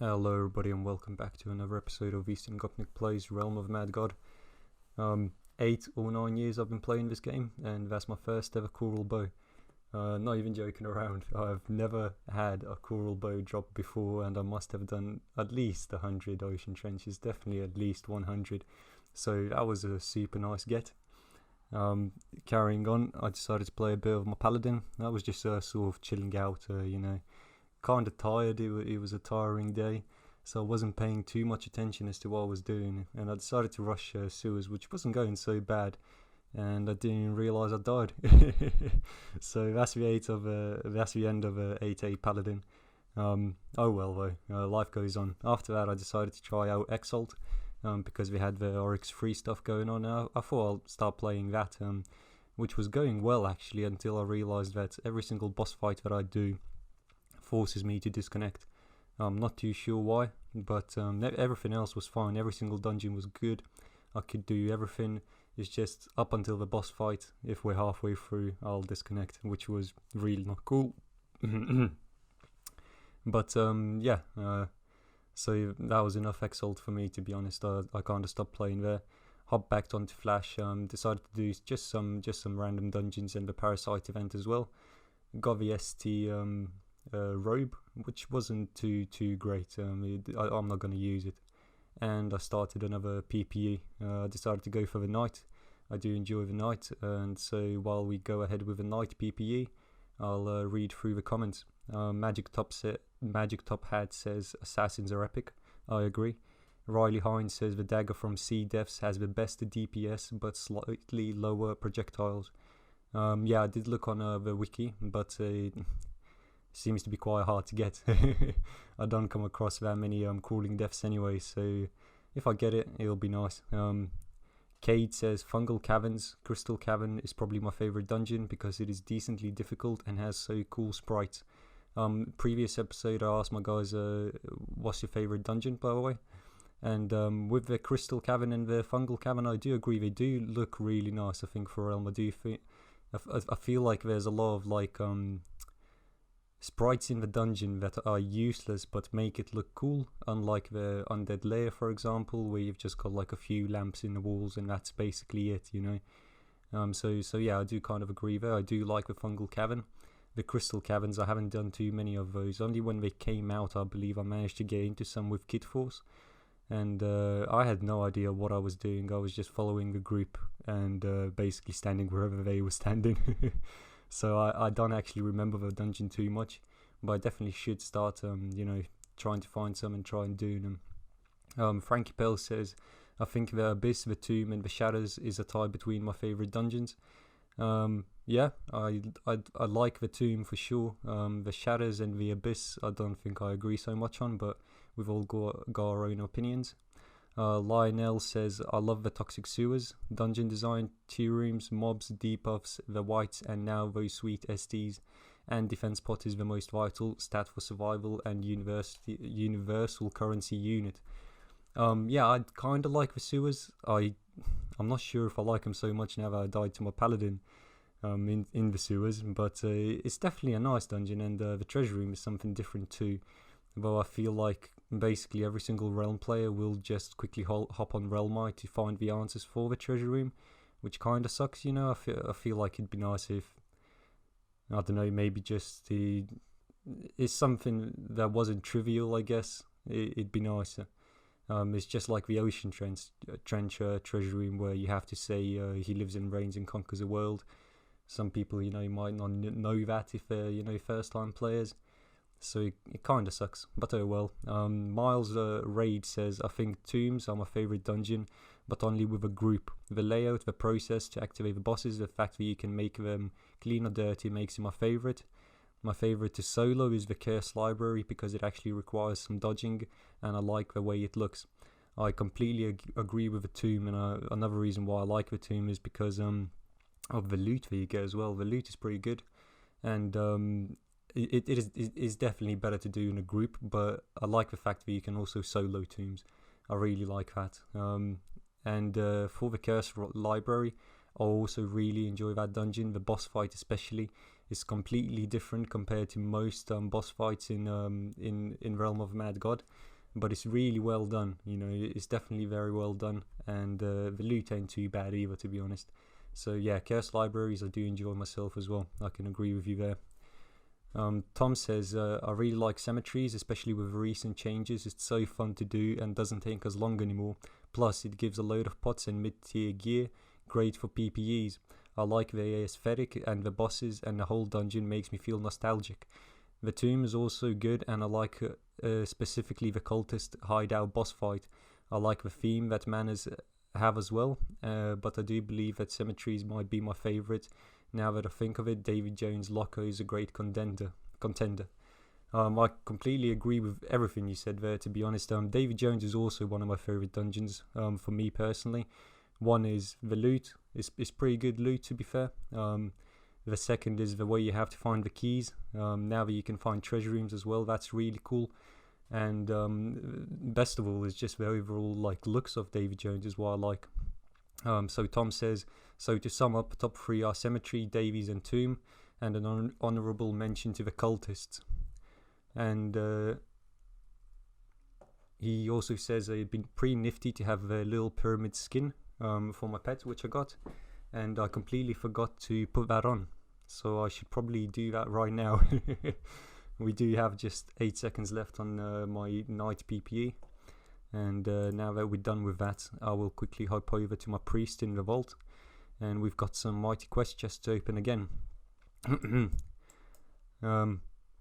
Hello everybody and welcome back to another episode of Eastern Gopnik Plays Realm of Mad God. 8 or 9 years I've been playing this game, and that's my first ever coral bow. Not even joking around, I've never had a coral bow drop before, and I must have done at least 100 ocean trenches, definitely at least 100. So that was a super nice get. Carrying on, I decided to play a bit of my paladin. That was just sort of chilling out, kind of tired. It was a tiring day, so I wasn't paying too much attention as to what I was doing, and I decided to rush sewers, which wasn't going so bad, and I didn't even realize I died. So that's the end of 8A Paladin. Oh well though, life goes on. After that I decided to try out Exalt, because we had the Oryx free stuff going on. Now I thought I'll start playing that, which was going well actually, until I realized that every single boss fight that I do forces me to disconnect. I'm not too sure why, but everything else was fine. Every single dungeon was good. I could do everything. It's just up until the boss fight, if we're halfway through, I'll disconnect, which was really not cool. But so that was enough Exalt for me, to be honest. I kind of stopped playing there. Hopped back onto Flash. Decided to do just some random dungeons and the Parasite event as well. Got the ST robe, which wasn't too great. I'm not going to use it, and I started another PPE. I decided to go for the night. I do enjoy the night, and so while we go ahead with the night PPE, I'll read through the comments. Magic Top Hat says assassins are epic. I agree. Riley Hines says the dagger from Sea Devs has the best DPS but slightly lower projectiles. Yeah, I did look on the wiki, but seems to be quite hard to get. I don't come across that many crawling deaths anyway, so if I get it, it'll be nice. Cade says Fungal Caverns. Crystal Cavern is probably my favorite dungeon because it is decently difficult and has so cool sprites. Previous episode I asked my guys what's your favorite dungeon, by the way, and with the Crystal Cavern and the Fungal Cavern, I do agree, they do look really nice. I think for Realm, I feel like there's a lot of sprites in the dungeon that are useless but make it look cool, unlike the Undead Lair, for example, where you've just got like a few lamps in the walls and that's basically it, so yeah, I do kind of agree there. I do like the Fungal Cavern. The Crystal Caverns, I haven't done too many of those. Only when they came out, I believe I managed to get into some with Kid Force, and I had no idea what I was doing. I was just following the group and basically standing wherever they were standing. So I don't actually remember the dungeon too much, but I definitely should start, trying to find some and try and do them. Frankie Pell says, I think the Abyss, the Tomb, and the Shadows is a tie between my favorite dungeons. Yeah, I like the Tomb for sure. The Shadows and the Abyss, I don't think I agree so much on, but we've all got our own opinions. Lionel says, I love the Toxic Sewers, dungeon design, tier rooms, mobs, debuffs, the whites, and now those sweet STs, and defense pot is the most vital, stat for survival, and universal currency unit. Yeah, I kind of like the sewers. I'm not sure if I like them so much now that I died to my paladin in the sewers, but it's definitely a nice dungeon, and the treasure room is something different too. Though I feel like basically every single Realm player will just quickly hop on Realmite to find the answers for the treasure room, which kind of sucks, I feel like it'd be nice if, I don't know, maybe just it's something that wasn't trivial, I guess. It'd be nicer. It's just like the Ocean Trench treasure room, where you have to say he lives and reigns and conquers the world. Some people, might not know that if they're, first time players. So it kind of sucks, but oh well. Miles Raid says, I think Tombs are my favourite dungeon, but only with a group. The layout, the process to activate the bosses, the fact that you can make them clean or dirty makes it my favourite. My favourite to solo is the Curse Library, because it actually requires some dodging, and I like the way it looks. I completely agree with the Tomb, and another reason why I like the Tomb is because of the loot that you get as well. The loot is pretty good, and it is definitely better to do in a group, but I like the fact that you can also solo Tombs. I really like that. And for the Curse Library, I also really enjoy that dungeon. The boss fight especially is completely different compared to most boss fights in Realm of Mad God. but it's really well done. You know, it's definitely very well done, and the loot ain't too bad either, to be honest. So yeah, Chaos Libraries, I do enjoy myself as well. I can agree with you there. Tom says, I really like cemeteries, especially with recent changes. It's so fun to do and doesn't take as long anymore. Plus, it gives a load of pots and mid-tier gear, great for PPEs. I like the aesthetic and the bosses, and the whole dungeon makes me feel nostalgic. The tomb is also good, and I like specifically the cultist hideout boss fight. I like the theme that manors have as well, but I do believe that cemeteries might be my favourite. Now that I think of it, David Jones' Loco is a great contender. I completely agree with everything you said there, to be honest. David Jones is also one of my favourite dungeons, for me personally. One is the loot. It's pretty good loot, to be fair. The second is the way you have to find the keys. Now that you can find treasure rooms as well, that's really cool. And best of all is just the overall looks of David Jones is what I like. So Tom says, so to sum up, top 3 are Cemetery, Davies and Tomb, and an honourable mention to the Cultists. And he also says it'd been pretty nifty to have a little pyramid skin for my pet, which I got, and I completely forgot to put that on, so I should probably do that right now. We do have just 8 seconds left on my night PPE, and now that we're done with that, I will quickly hop over to my priest in the vault, and we've got some mighty quest chests to open again.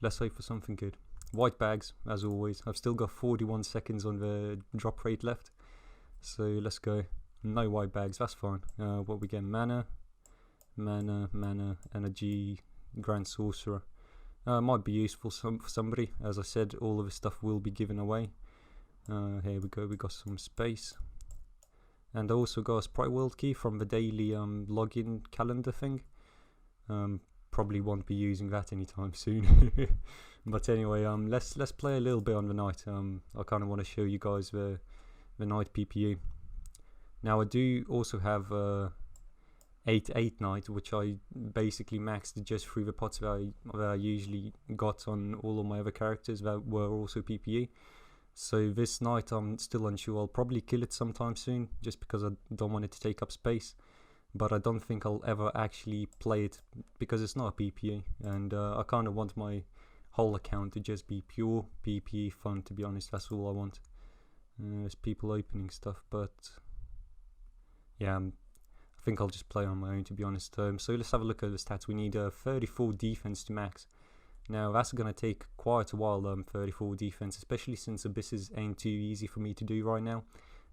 Let's hope for something good. White bags, as always. I've still got 41 seconds on the drop rate left, so let's go. No white bags, that's fine. What we get? Mana, energy, Grand Sorcerer. Might be useful for somebody. As I said, all of this stuff will be given away. Here we go, we got some space. And I also got a Sprite World Key from the daily login calendar thing. Probably won't be using that anytime soon. But anyway, let's play a little bit on the night. I kind of want to show you guys the night PPE. Now I do also have 8/8 night, which I basically maxed just through the pots that I usually got on all of my other characters that were also PPE. So this night I'm still unsure. I'll probably kill it sometime soon, just because I don't want it to take up space. But I don't think I'll ever actually play it, because it's not a PPE, and I kind of want my whole account to just be pure PPE fun, to be honest. That's all I want. There's people opening stuff, but yeah, I think I'll just play on my own, to be honest. So let's have a look at the stats. We need 34 defense to max. Now that's going to take quite a while, 34 defense, especially since Abysses ain't too easy for me to do right now.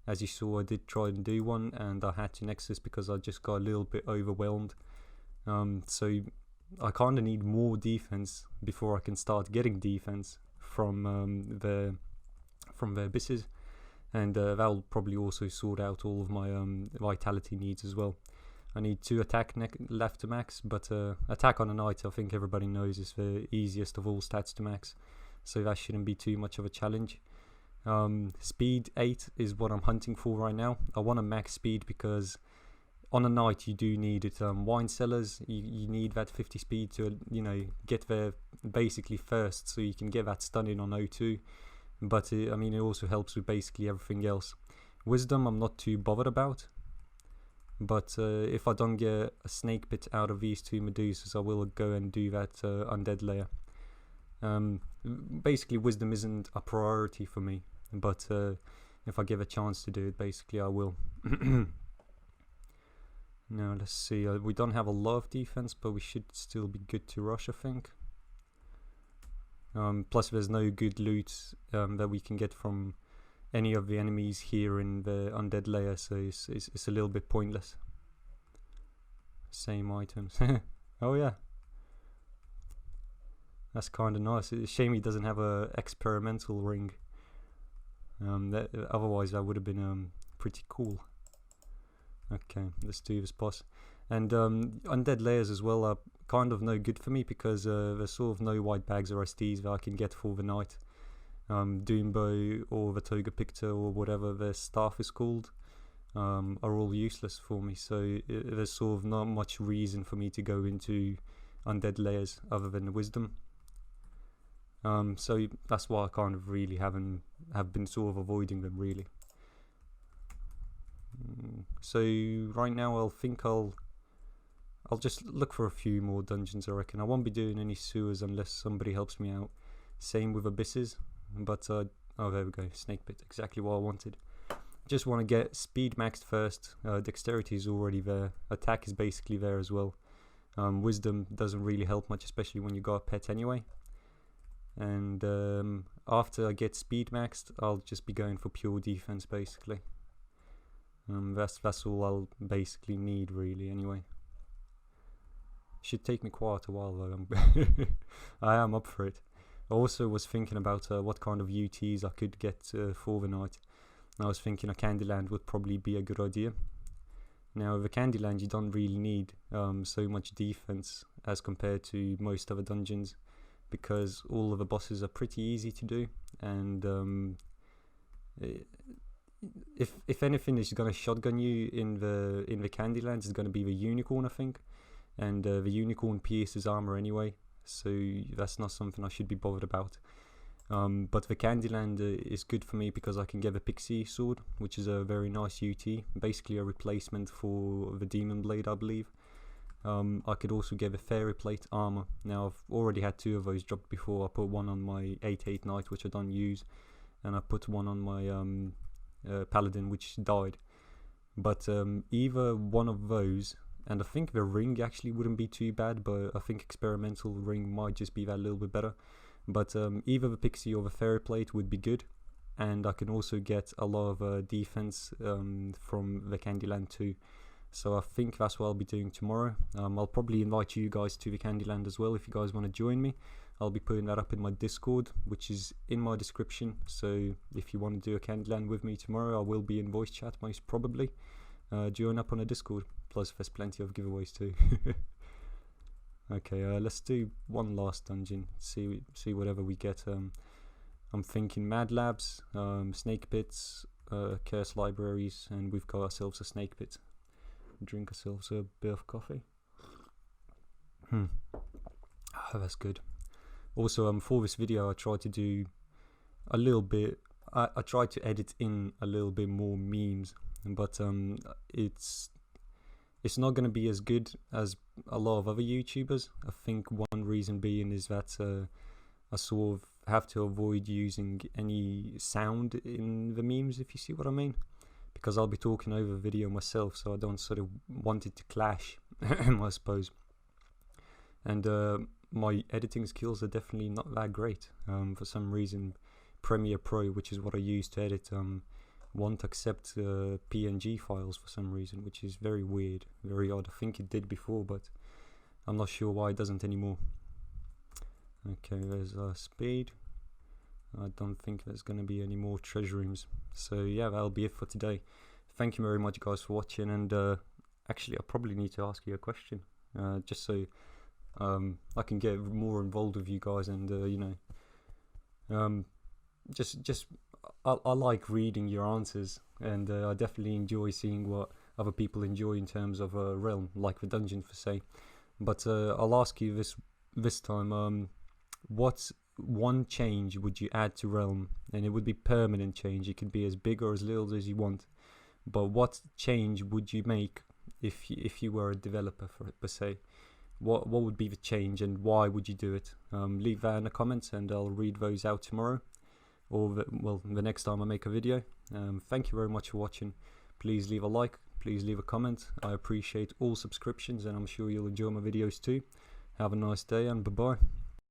As you saw, I did try and do one, and I had to Nexus because I just got a little bit overwhelmed. So I kind of need more defense before I can start getting defense from the Abysses. And that'll probably also sort out all of my vitality needs as well. I need 2 attack left to max, but attack on a night, I think everybody knows, is the easiest of all stats to max, so that shouldn't be too much of a challenge. Speed 8 is what I'm hunting for right now. I want to max speed because on a night you do need it. Wine cellars, you need that 50 speed to get there basically first, so you can get that stun in on O2. But I mean, it also helps with basically everything else. Wisdom I'm not too bothered about, but if I don't get a snake pit out of these 2 Medusas, I will go and do that undead layer. Basically wisdom isn't a priority for me, but if I give a chance to do it, basically I will. Now let's see, we don't have a lot of defense, but we should still be good to rush, I think. Plus there's no good loot that we can get from any of the enemies here in the undead layer, so it's a little bit pointless. Same items. Oh yeah, that's kind of nice. It's a shame he doesn't have a experimental ring. Otherwise that would have been pretty cool. Okay, let's do this boss. And undead layers as well are kind of no good for me, because there's sort of no white bags or SDs that I can get for the night. Doombow or the Toga Pictor or whatever their staff is called are all useless for me, so there's sort of not much reason for me to go into undead layers other than the wisdom. So that's why I kind of really have been sort of avoiding them really. So right now I'll just look for a few more dungeons, I reckon. I won't be doing any sewers unless somebody helps me out. Same with abysses, but oh, there we go, snake pit, exactly what I wanted. Just want to get speed maxed first. Dexterity is already there, attack is basically there as well. Wisdom doesn't really help much, especially when you got a pet anyway. And after I get speed maxed, I'll just be going for pure defense basically. That's all I'll basically need really anyway. Should take me quite a while though. I am up for it. I also was thinking about what kind of UTs I could get for the night. I was thinking a Candyland would probably be a good idea. Now with a Candyland you don't really need so much defense as compared to most other dungeons, because all of the bosses are pretty easy to do, and if anything is going to shotgun you in the Candylands, it's going to be the unicorn, I think, and the unicorn pierces armor anyway, so that's not something I should be bothered about. But the Candyland is good for me because I can get the pixie sword, which is a very nice UT, basically a replacement for the demon blade, I believe. I could also get the fairy plate armor. Now I've already had 2 of those dropped before. I put one on my 8/8 knight, which I don't use, and I put one on my paladin, which died. But either one of those, and I think the ring actually wouldn't be too bad, but I think experimental ring might just be that little bit better. But either the pixie or the fairy plate would be good, and I can also get a lot of defense from the Candyland too. So I think that's what I'll be doing tomorrow. I'll probably invite you guys to the Candyland as well if you guys want to join me. I'll be putting that up in my Discord, which is in my description. So if you want to do a Candyland with me tomorrow, I will be in voice chat most probably. Join up on a Discord. Plus there's plenty of giveaways too. Okay, let's do one last dungeon. See whatever we get. I'm thinking Mad Labs, Snake Pits, Curse Libraries, and we've got ourselves a Snake Pit. Drink ourselves a bit of coffee. Oh, that's good. Also, for this video I tried to do a little bit, I tried to edit in a little bit more memes, but it's not going to be as good as a lot of other YouTubers. I think one reason being is that I sort of have to avoid using any sound in the memes, if you see what I mean, because I'll be talking over the video myself, so I don't sort of want it to clash, I suppose. And my editing skills are definitely not that great. For some reason, Premiere Pro, which is what I use to edit, won't accept PNG files for some reason, which is very weird, very odd. I think it did before, but I'm not sure why it doesn't anymore. Okay, there's speed. I don't think there's going to be any more treasure rooms. So yeah, that'll be it for today. Thank you very much guys for watching, and actually I probably need to ask you a question, just so I can get more involved with you guys, and you know, just I like reading your answers, and I definitely enjoy seeing what other people enjoy in terms of a realm, like the dungeon for say. But I'll ask you this time, what one change would you add to realm? And it would be permanent change. It could be as big or as little as you want, but what change would you make if you were a developer for it per se? What would be the change, and why would you do it? Leave that in the comments and I'll read those out tomorrow, or the next time I make a video. Thank you very much for watching. Please leave a like, please leave a comment. I appreciate all subscriptions, and I'm sure you'll enjoy my videos too. Have a nice day, and bye bye.